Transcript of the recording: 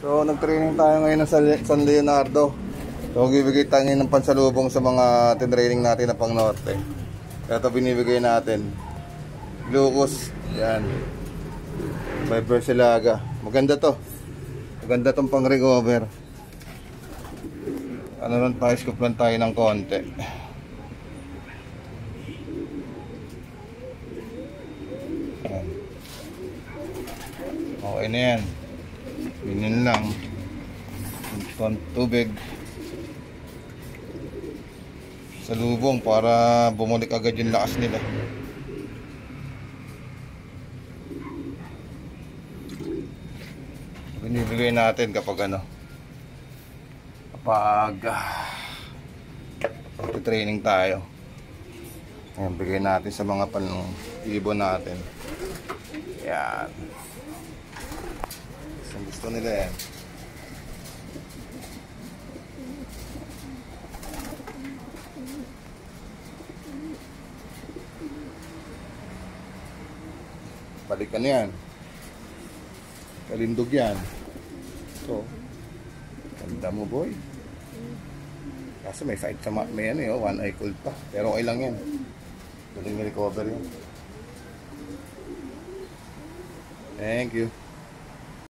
So, nag-training tayo ngayon sa San Leonardo. So, bibigay tayo ng pansalubong sa mga tinraining natin na pang norte. Ito binibigay natin. Glucose. Yan. By Versilaga. Maganda to. Maganda tong pang recover. Ano lang, pa-scoop lang tayo ng konti. Yan. Okay na yan. Ganyan lang. Tubig sa lubong para bumalik agad yung lakas nila. Binibigay natin kapag training tayo. Ayan, bigay natin sa mga ibon natin. Yan. Gusto nila yan. Balikan yan. Kalindog yan. So, ganda mo boy. Kaso may fight sa may one eye cold pa. Pero okay lang yan. Galing recover yan. Thank you.